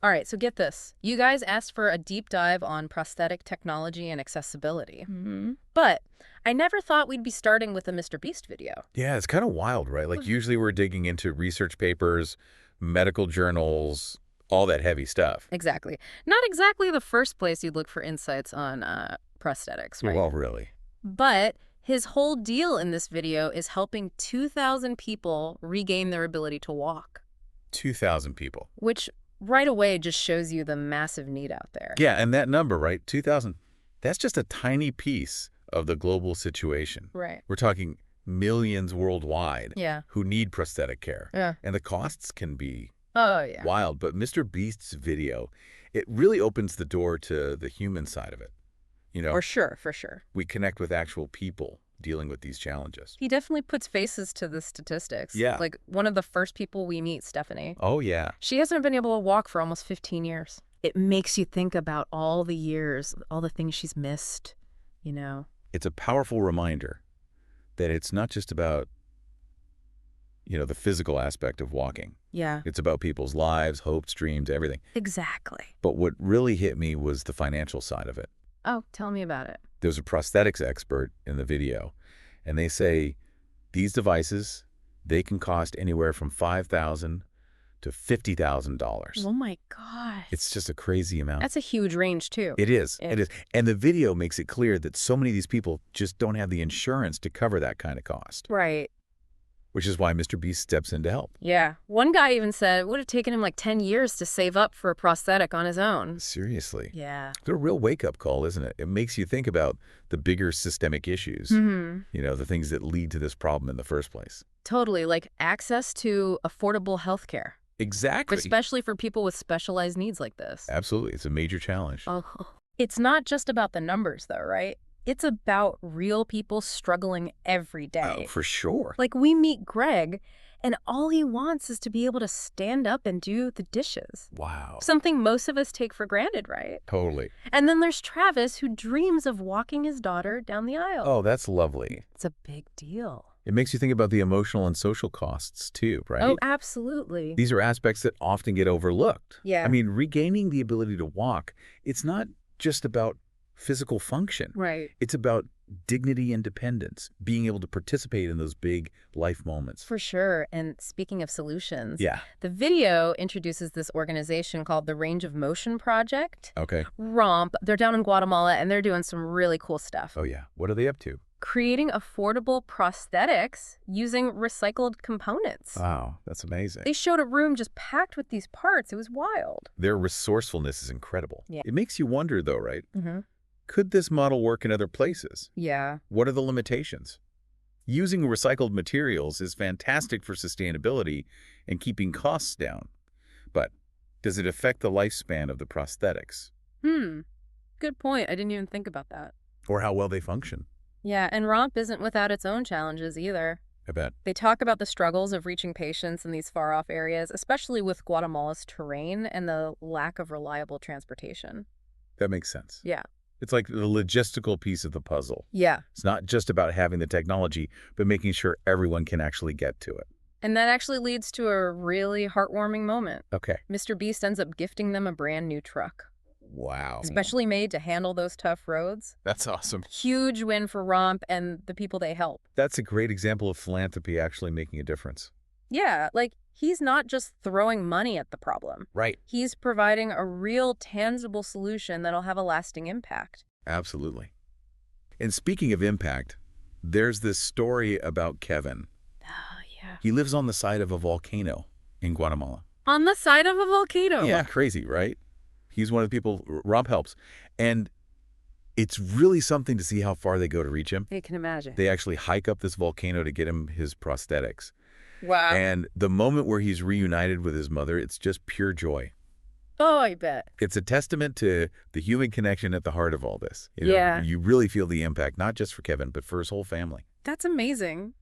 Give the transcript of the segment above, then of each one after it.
All right, so get this. You guys asked for a deep dive on prosthetic technology and accessibility. Hmm. But I never thought we'd be starting with a MrBeast video. Yeah, it's kind of wild, right? Like usually we're digging into research papers, medical journals, all that heavy stuff. Exactly. Not exactly the first place you'd look for insights on prosthetics, right? Well, really. But his whole deal in this video is helping 2,000 people regain their ability to walk, 2,000 people. which right away just shows you the massive need out there. Yeah, and that number, right? 2,000, that's just a tiny piece of the global situation. Right. We're talking millions worldwide Yeah. who need prosthetic care. Yeah. And the costs can be Oh, yeah. wild. But MrBeast's video, it really opens the door to the human side of it. You know, For sure, for sure. we connect with actual people dealing with these challenges. He definitely puts faces to the statistics. Yeah. Like one of the first people we meet, Stephanie. Oh, yeah. She hasn't been able to walk for almost 15 years. It makes you think about all the years, all the things she's missed, you know? It's a powerful reminder that it's not just about, the physical aspect of walking. Yeah. It's about people's lives, hopes, dreams, everything. Exactly. But what really hit me was the financial side of it. Oh, tell me about it. There's a prosthetics expert in the video, and they say these devices, they can cost anywhere from $5,000 to $50,000. Oh my God. It's just a crazy amount. That's a huge range too. It is. It is. And the video makes it clear that so many of these people just don't have the insurance to cover that kind of cost, Right. which is why MrBeast steps in to help. Yeah. One guy even said it would have taken him like 10 years to save up for a prosthetic on his own. Seriously. Yeah. It's a real wake-up call, isn't it? It makes you think about the bigger systemic issues, Mm-hmm. the things that lead to this problem in the first place. Totally. Like access to affordable health care, Exactly. especially for people with specialized needs like this. Absolutely. It's a major challenge. Oh. It's not just about the numbers, though, right? It's about real people struggling every day. Oh, for sure. Like, we meet Greg, and all he wants is to be able to stand up and do the dishes. Wow. Something most of us take for granted, right? Totally. And then there's Travis, who dreams of walking his daughter down the aisle. Oh, that's lovely. It's a big deal. It makes you think about the emotional and social costs, too, right? Oh, absolutely. These are aspects that often get overlooked. Yeah. I mean, regaining the ability to walk, it's not just about physical function. Right. It's about dignity, independence, being able to participate in those big life moments. For sure. And speaking of solutions, Yeah. the video introduces this organization called the Range of Motion Project. Okay. ROMP. They're down in Guatemala, and they're doing some really cool stuff. Oh, yeah. What are they up to? Creating affordable prosthetics using recycled components. Wow, that's amazing. They showed a room just packed with these parts. It was wild. Their resourcefulness is incredible. Yeah. It makes you wonder, though, right? Mm-hmm. Could this model work in other places? Yeah. What are the limitations? Using recycled materials is fantastic for sustainability and keeping costs down. But does it affect the lifespan of the prosthetics Good point. I didn't even think about that. or how well they function? Yeah, and ROMP isn't without its own challenges either. I bet. They talk about the struggles of reaching patients in these far-off areas, especially with Guatemala's terrain and the lack of reliable transportation. That makes sense. Yeah. It's like the logistical piece of the puzzle. Yeah. It's not just about having the technology, but making sure everyone can actually get to it. And that actually leads to a really heartwarming moment. Okay. MrBeast ends up gifting them a brand new truck, Wow. specially made to handle those tough roads. That's awesome. Huge win for ROMP and the people they help. That's a great example of philanthropy actually making a difference. Yeah, like he's not just throwing money at the problem. Right. He's providing a real tangible solution that'll have a lasting impact. Absolutely. And speaking of impact, there's this story about Kevin. Oh, yeah. He lives on the side of a volcano in Guatemala. On the side of a volcano. Yeah, crazy, right? He's one of the people Rob helps. And it's really something to see how far they go to reach him. You can imagine. They actually hike up this volcano to get him his prosthetics. Wow. And the moment where he's reunited with his mother, it's just pure joy. Oh, I bet. It's a testament to the human connection at the heart of all this. Yeah. You really feel the impact, not just for Kevin, but for his whole family. That's amazing.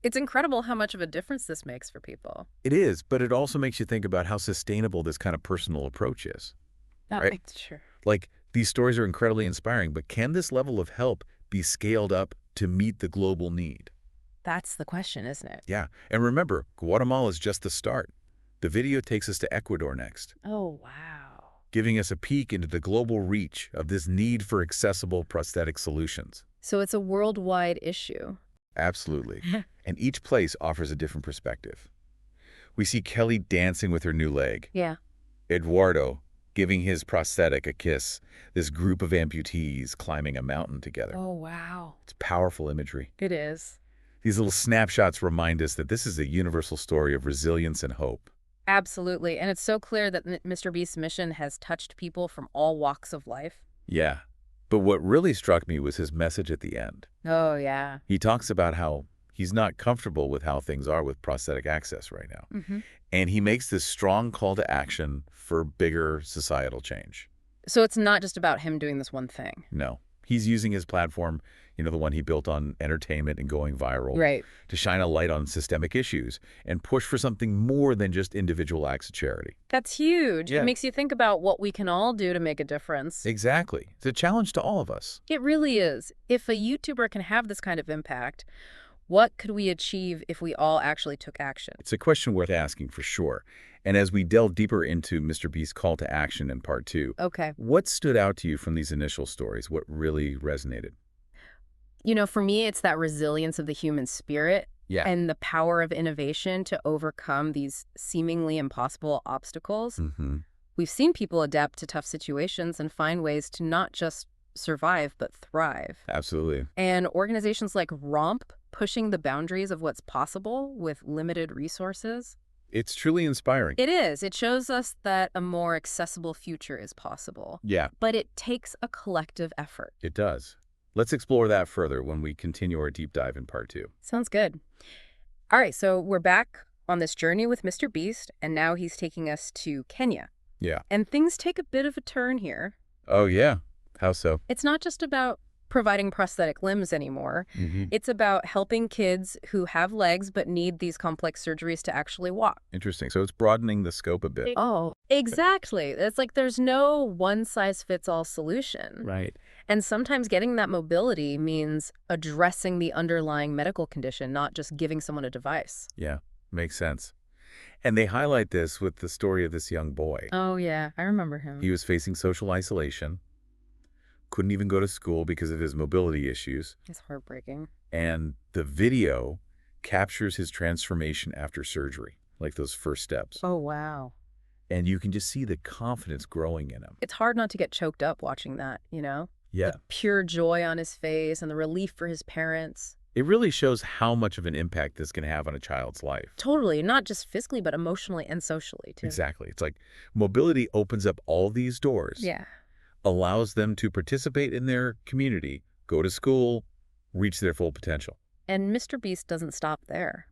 It's incredible how much of a difference this makes for people. It is, but it also makes you think about how sustainable this kind of personal approach is. That Right. makes sure. Like, these stories are incredibly inspiring, but can this level of help be scaled up to meet the global need? That's the question, isn't it? Yeah. And remember, Guatemala is just the start. The video takes us to Ecuador next. Oh, wow. giving us a peek into the global reach of this need for accessible prosthetic solutions. So it's a worldwide issue. Absolutely. And each place offers a different perspective. We see Kelly dancing with her new leg, Yeah. Eduardo giving his prosthetic a kiss, this group of amputees climbing a mountain together. Oh, wow. It's powerful imagery. It is. These little snapshots remind us that this is a universal story of resilience and hope. Absolutely. And it's so clear that MrBeast's mission has touched people from all walks of life. Yeah. But what really struck me was his message at the end. Oh, yeah. He talks about how he's not comfortable with how things are with prosthetic access right now. Mm-hmm. And he makes this strong call to action for bigger societal change. So it's not just about him doing this one thing. No. He's using his platform, the one he built on entertainment and going viral, Right. to shine a light on systemic issues and push for something more than just individual acts of charity. That's huge. Yeah. It makes you think about what we can all do to make a difference. Exactly. It's a challenge to all of us. It really is. If a YouTuber can have this kind of impact, what could we achieve if we all actually took action? It's a question worth asking for sure. And as we delve deeper into MrBeast's call to action in part 2, Okay. what stood out to you from these initial stories? What really resonated? For me, it's that resilience of the human spirit Yeah. and the power of innovation to overcome these seemingly impossible obstacles. Mm-hmm. We've seen people adapt to tough situations and find ways to not just survive, but thrive. Absolutely. And organizations like ROMP pushing the boundaries of what's possible with limited resources. It's truly inspiring. It is. It shows us that a more accessible future is possible. Yeah, But it takes a collective effort. it does. Let's explore that further when we continue our deep dive in part 2. Sounds good. All right, so we're back on this journey with MrBeast, and now he's taking us to Kenya. Yeah. And things take a bit of a turn here. Oh, yeah. How so? It's not just about providing prosthetic limbs anymore. Mm-hmm. It's about helping kids who have legs but need these complex surgeries to actually walk. Interesting. So it's broadening the scope a bit. Oh, exactly. It's like there's no one-size-fits-all solution. Right. And sometimes getting that mobility means addressing the underlying medical condition, not just giving someone a device. Yeah, makes sense. And they highlight this with the story of this young boy. Oh, yeah. I remember him. He was facing social isolation, couldn't even go to school because of his mobility issues. It's heartbreaking. And the video captures his transformation after surgery, like those first steps. Oh, wow. And you can just see the confidence growing in him. It's hard not to get choked up watching that, Yeah. The pure joy on his face and the relief for his parents. It really shows how much of an impact this can have on a child's life. Totally. Not just physically, but emotionally and socially, too. Exactly. It's like mobility opens up all these doors. Yeah. Allows them to participate in their community, go to school, reach their full potential. And MrBeast doesn't stop there.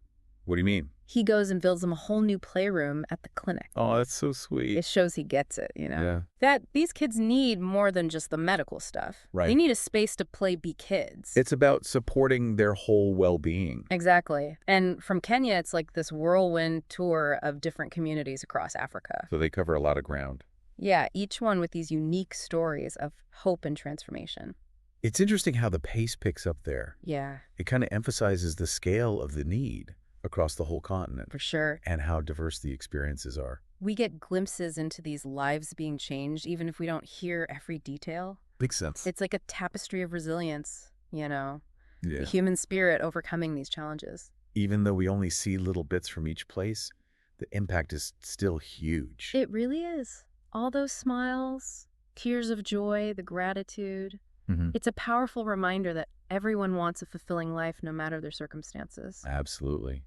What do you mean? He goes and builds them a whole new playroom at the clinic. Oh, that's so sweet. It shows he gets it, Yeah. That these kids need more than just the medical stuff. Right. They need a space to play, be kids. It's about supporting their whole well-being. Exactly. And from Kenya, it's like this whirlwind tour of different communities across Africa. So they cover a lot of ground. Yeah, each one with these unique stories of hope and transformation. It's interesting how the pace picks up there. Yeah, It kind of emphasizes the scale of the need across the whole continent for sure. and how diverse the experiences are. We get glimpses into these lives being changed, even if we don't hear every detail. Makes sense. It's like a tapestry of resilience, the Yeah. human spirit overcoming these challenges. Even though we only see little bits from each place, the impact is still huge. It really is. All those smiles, tears of joy, the gratitude. Mhm. It's a powerful reminder that everyone wants a fulfilling life no matter their circumstances. Absolutely.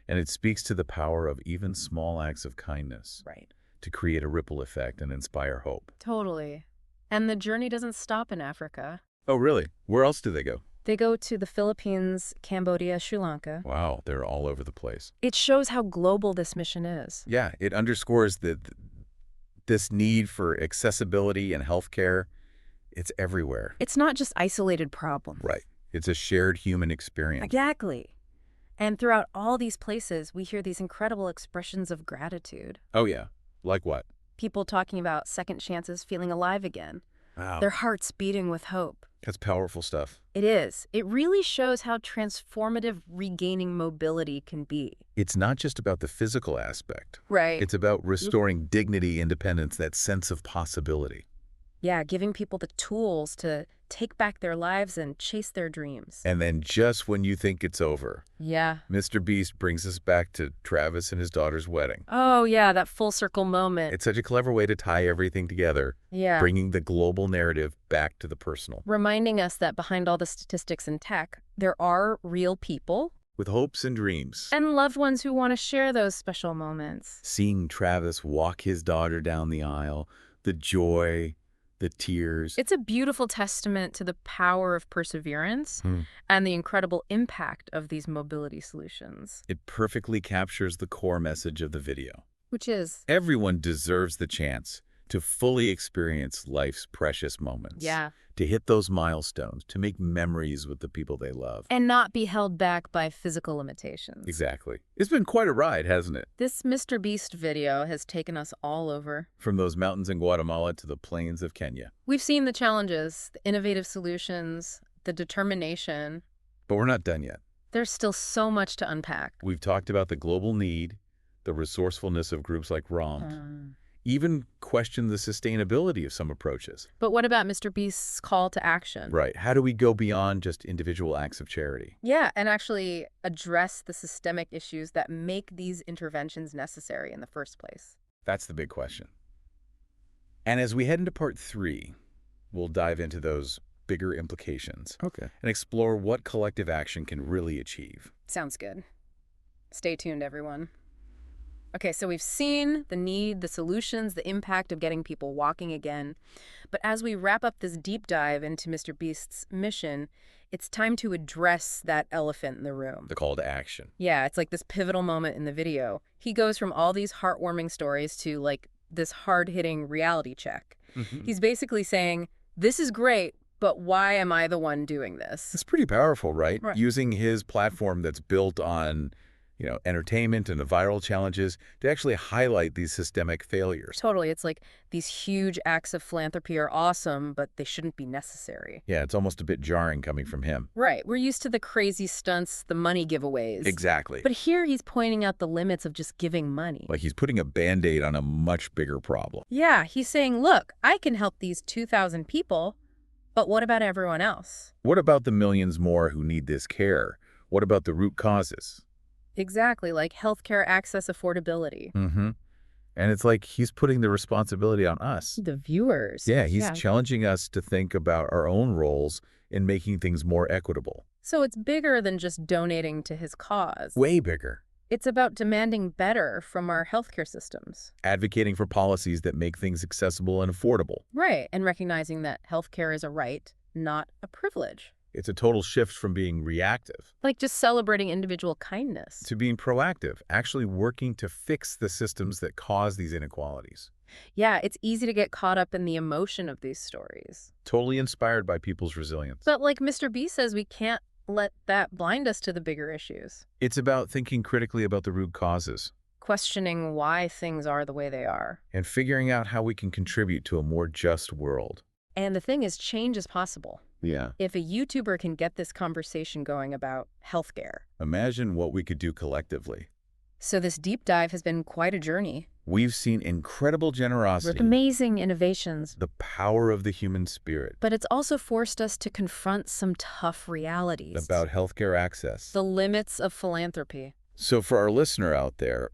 And it speaks to the power of even small acts of kindness Right. to create a ripple effect and inspire hope. Totally. And the journey doesn't stop in Africa. Oh, really? Where else do they go? They go to the Philippines, Cambodia, Sri Lanka. Wow, they're all over the place. It shows how global this mission is. Yeah, it underscores this need for accessibility and healthcare. It's everywhere. It's not just isolated problem. Right. It's a shared human experience. Exactly. And throughout all these places, we hear these incredible expressions of gratitude. Oh, yeah. Like what? People talking about second chances, feeling alive again. Wow. their hearts beating with hope. That's powerful stuff. It is. It really shows how transformative regaining mobility can be. It's not just about the physical aspect. Right. It's about restoring dignity, independence, that sense of possibility. Yeah, giving people the tools to take back their lives and chase their dreams. And then just when you think it's over, Yeah. Mr. Beast brings us back to Travis and his daughter's wedding. Oh, yeah, that full circle moment. It's such a clever way to tie everything together, Yeah. bringing the global narrative back to the personal. Reminding us that behind all the statistics in tech, there are real people With hopes and dreams. and loved ones who want to share those special moments. Seeing Travis walk his daughter down the aisle, the joy, the tears. It's a beautiful testament to the power of perseverance and the incredible impact of these mobility solutions. It perfectly captures the core message of the video. Which is, Everyone deserves the chance to fully experience life's precious moments. yeah, To hit those milestones, to make memories with the people they love. and not be held back by physical limitations. Exactly. It's been quite a ride, hasn't it? This Mr. Beast video has taken us all over. From those mountains in Guatemala to the plains of Kenya. We've seen the challenges, the innovative solutions, the determination. But we're not done yet. There's still so much to unpack. We've talked about the global need, the resourcefulness of groups like ROM, even questioned the sustainability of some approaches. But what about Mr. Beast's call to action? Right. How do we go beyond just individual acts of charity? Yeah, and actually address the systemic issues that make these interventions necessary in the first place. That's the big question. And as we head into part 3, we'll dive into those bigger implications. Okay. And explore what collective action can really achieve. Sounds good. Stay tuned, everyone. Okay, so we've seen the need, the solutions, the impact of getting people walking again. But as we wrap up this deep dive into Mr. Beast's mission, it's time to address that elephant in the room. The call to action. Yeah, it's like this pivotal moment in the video. He goes from all these heartwarming stories to like this hard-hitting reality check. He's basically saying, this is great, but why am I the one doing this? It's pretty powerful, right? Right. Using his platform that's built on, entertainment and the viral challenges to actually highlight these systemic failures. Totally. It's like these huge acts of philanthropy are awesome, but they shouldn't be necessary. Yeah, it's almost a bit jarring coming from him. Right. We're used to the crazy stunts, the money giveaways. Exactly. But here he's pointing out the limits of just giving money. Like he's putting a Band-Aid on a much bigger problem. Yeah, he's saying, look, I can help these 2,000 people, but what about everyone else? What about the millions more who need this care? What about the root causes? Exactly, like healthcare access affordability. And it's like he's putting the responsibility on us. The viewers. Yeah, he's challenging us to think about our own roles in making things more equitable. So it's bigger than just donating to his cause. Way bigger. It's about demanding better from our healthcare systems. Advocating for policies that make things accessible and affordable. Right, and recognizing that healthcare is a right, not a privilege. It's a total shift from being reactive Like just celebrating individual kindness. to being proactive, actually working to fix the systems that cause these inequalities. Yeah, it's easy to get caught up in the emotion of these stories. Totally inspired by people's resilience. But like Mr. B says, we can't let that blind us to the bigger issues. It's about thinking critically about the root causes Questioning why things are the way they are. and figuring out how we can contribute to a more just world. And the thing is, change is possible. Yeah. If a YouTuber can get this conversation going about healthcare. Imagine what we could do collectively. So this deep dive has been quite a journey. We've seen incredible generosity, Amazing innovations. the power of the human spirit, But it's also forced us to confront some tough realities. about healthcare access. the limits of philanthropy. So for our listener out there,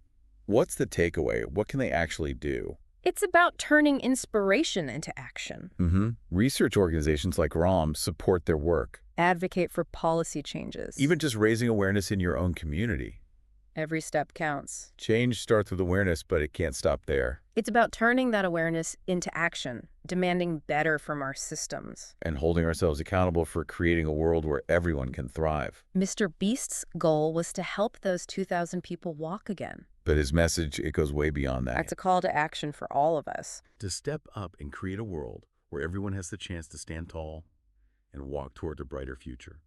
what's the takeaway? What can they actually do? It's about turning inspiration into action. Research organizations like ROM support their work. Advocate for policy changes. Even just raising awareness in your own community. Every step counts. Change starts with awareness, but it can't stop there. It's about turning that awareness into action, demanding better from our systems. And holding ourselves accountable for creating a world where everyone can thrive. Mr. Beast's goal was to help those 2,000 people walk again. But his message, it goes way beyond that. That's a call to action for all of us. To step up and create a world where everyone has the chance to stand tall and walk toward a brighter future.